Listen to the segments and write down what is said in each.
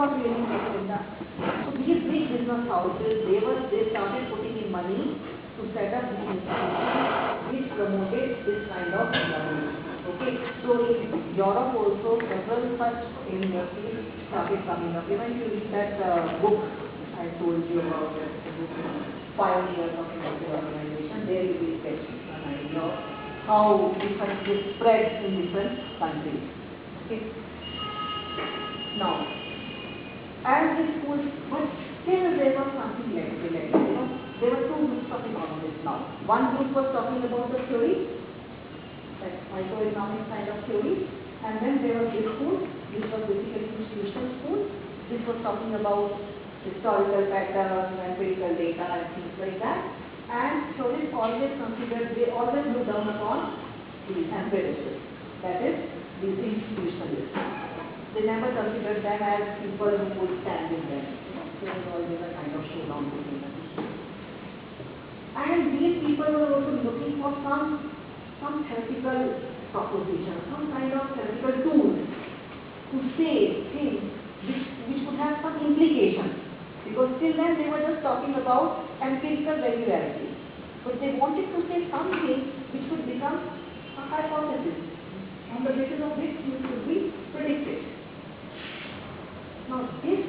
not really make it. So these big business houses, they started putting in money to set up these institutions which promoted this kind of learning. Okay, so in Europe also several such universities started coming up. Even if you read that book I told you about, the book Pioneers of Industrial Organization, there you will get an idea of how different this spreads in different countries. Okay. Now, as the schools, but still there was something left. There were two groups of economists now. One group was talking about the theory, like microeconomics kind of theory, and then there was this school, which was basically institutional school. This was talking about historical patterns, empirical data, and things like that. And theorists always considered, they always look down upon the empiricists, that is, the institutionalists. They never considered them as people who would stand with them. There was always a kind of showdown between them. And these people were also looking for some theoretical proposition, some kind of theoretical tool to say things which could have some implication. Because till then they were just talking about empirical regularity. But they wanted to say something which could become a hypothesis on the basis of which it could be predicted. Now this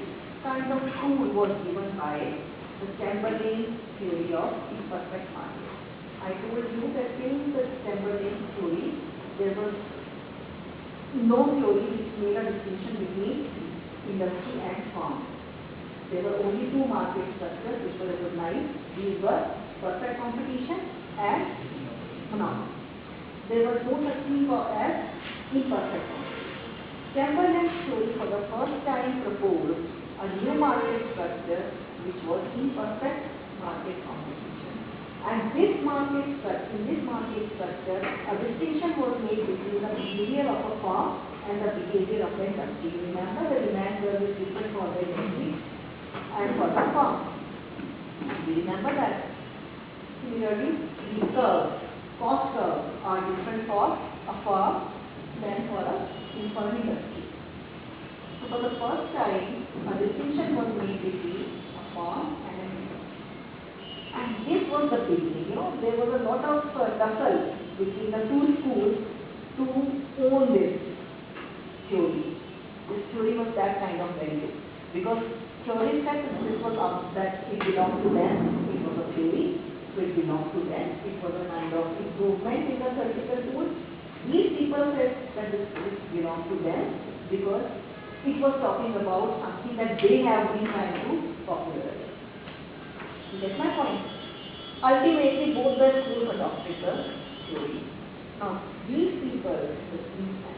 kind of tool was given by the Chamberlain theory of imperfect market. I told you that in the Chamberlain theory there was no theory which made a distinction between industry and farm. There were only two market structures which were recognized. These were perfect competition and monopoly. There was no such thing as imperfect competition. Chamberlain's theory for the first time proposed a new market structure which was imperfect market competition. And in this market structure, a distinction was made between the behavior of a farm and the behavior of the industry. Remember, the demand curve is different for the industry and for the farm. We remember that. Similarly, the cost curves are different for a farm than for an industry. So for the first time, a distinction was made between a farm and an industry. And this was the beginning. There was a lot of tussle between the two schools to own this theory. This theory was that kind of value. Because theorists said that it belonged to them, it was a theory, so it belonged to them, it was a kind of improvement in the theoretical tool. These people said that this belonged to them because it was talking about something that they have been trying to popularize. You get my point? Ultimately, both the schools adopted the theory. Now, these people, the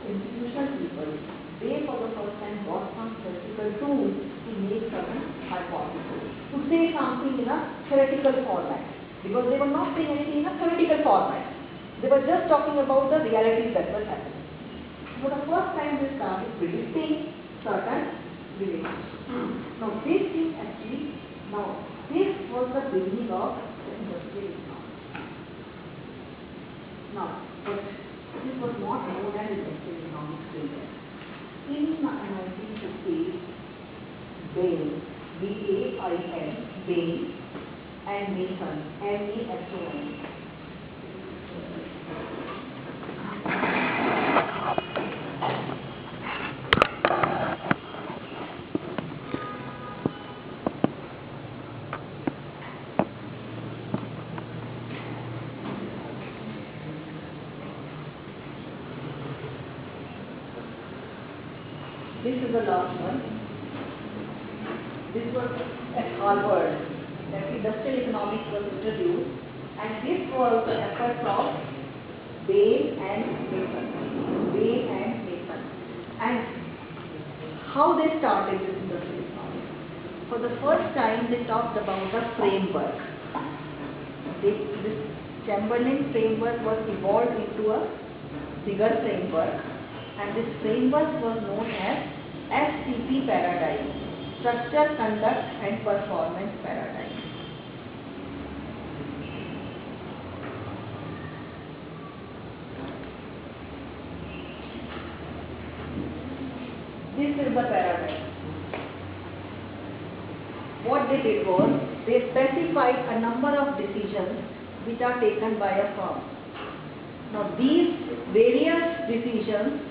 institutional people, they for the first time got some theoretical tools to make certain hypotheses, to say something in a theoretical format, because they were not saying anything in a theoretical format. They were just talking about the realities that were happening. For the first time they started predicting certain relationships. Now this was the beginning of the industrial economy. Now, but this was not known as industrial economics till then. In 1950s, Bain, B-A-I-N, Bain and Mason, M-E-S-O-N. This is the last one. This was at Harvard, that industrial economics was introduced, and this was the effort of Bain and Mason. And how they started this industrial economics? For the first time, they talked about the framework. This Chamberlain framework was evolved into a bigger framework, and this framework was known as SCP paradigm, structure, conduct and performance paradigm. This is the paradigm. what they did was, they specified a number of decisions which are taken by a firm. Now these various decisions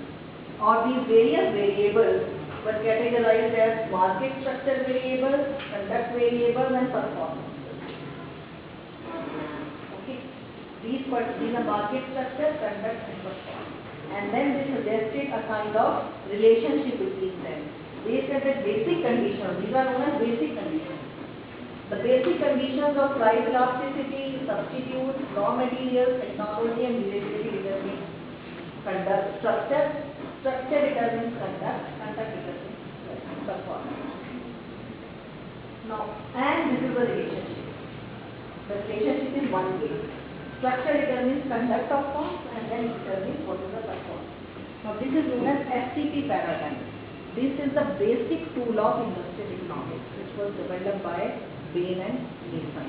or these various variables were categorized as market structure variables, conduct variables and performance. Okay. These are market structure, conduct and performance. And then they suggested a kind of relationship between them. They said that basic conditions, these are known as basic conditions. The basic conditions of price elasticity, substitutes, raw materials, technology and usability determine conduct structure. Structure determines conduct, conduct determines performance. Now, and this is the relationship. The relationship is one way. Structure determines conduct of forms and then determines what is the performance. Now, this is known as SCP paradigm. This is the basic tool of industrial economics, which was developed by Bain and Mason.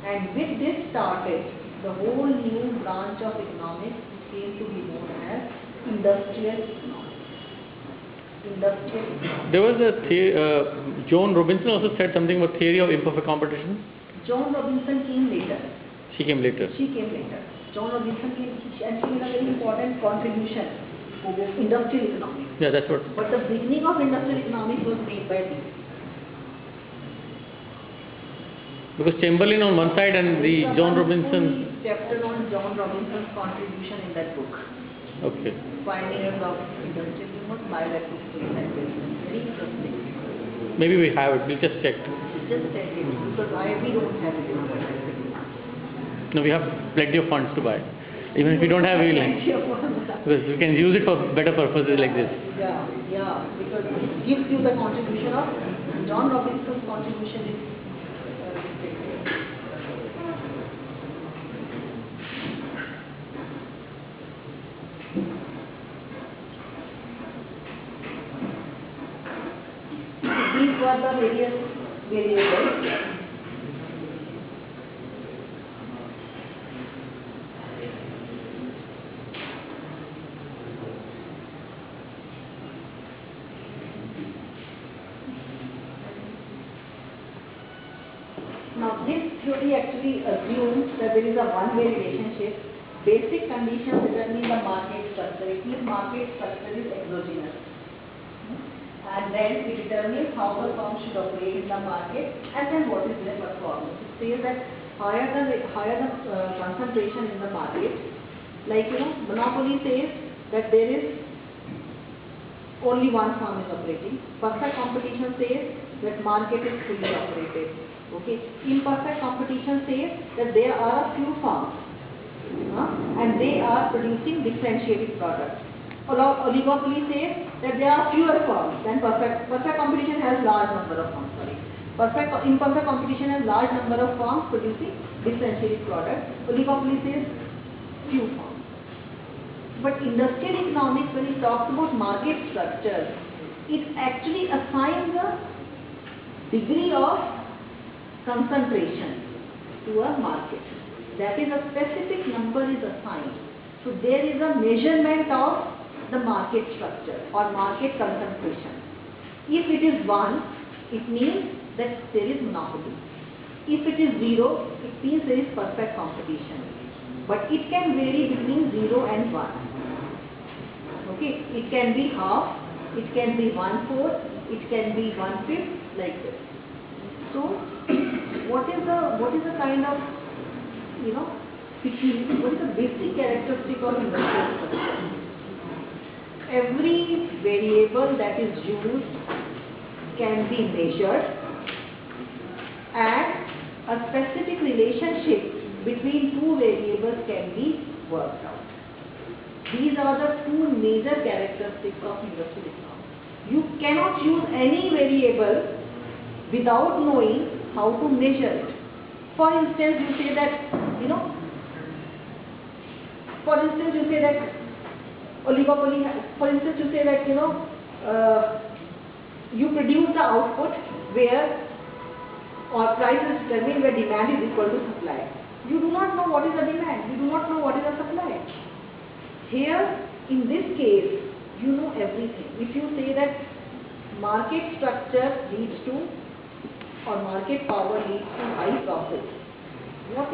And with this started the whole new branch of economics, which came to be known as industrial economics. Industrial economics. There was a Joan Robinson also said something about theory of imperfect competition. Joan Robinson came later. She came later. She came later. Joan Robinson came, and she made a very important contribution to industrial economics. Yeah, that's what. But the beginning of industrial economics was made by these. Because Chamberlain on one side and the Joan Robinson. Chapter on Joan Robinson's contribution in that book. Okay. Pioneers of Industrial, you must buy that book. Very interesting. Maybe we have it. We'll just check. Just check it because we don't have it in our library. No, we have plenty of funds to buy. Even if we don't have, we will. Because we can use it for better purposes like this. Yeah, because it gives you the contribution of John Robinson's contribution is these were the various variables. Now this theory actually assumes that there is a one-way relationship. Basic conditions determine the market structure. It means market structure is exogenous. And then it determines how the firm should operate in the market and then what is their performance. It says that higher the concentration in the market, like monopoly says that there is only one firm is operating. Perfect competition says that market is fully operated. Okay. Imperfect competition says that there are a few firms and they are producing differentiated products. Oligopoly says that there are fewer firms than perfect. Perfect competition has large number of firms. Imperfect competition has large number of firms producing differentiated products. Oligopoly says few firms. But industrial economics, when it talks about market structure, it actually assigns a degree of concentration to a market. That is, a specific number is assigned. So there is a measurement of the market structure or market concentration. If it is 1, it means that there is monopoly. If it is 0, it means there is perfect competition. But it can vary between 0 and 1. Okay, it can be half, it can be 1/4, it can be 1/5, like this. So, what is the kind of, what is the basic characteristic of industrial structure? Every variable that is used can be measured and a specific relationship between two variables can be worked out. These are the two major characteristics of industrial economics. You cannot use any variable without knowing how to measure it. For instance, you say that, oligopoly, for instance, you say that, you produce the output where or price is determined where demand is equal to supply. You do not know what is the demand, you do not know what is the supply. Here, in this case, you know everything. If you say that market structure leads to or market power leads to high profits. What is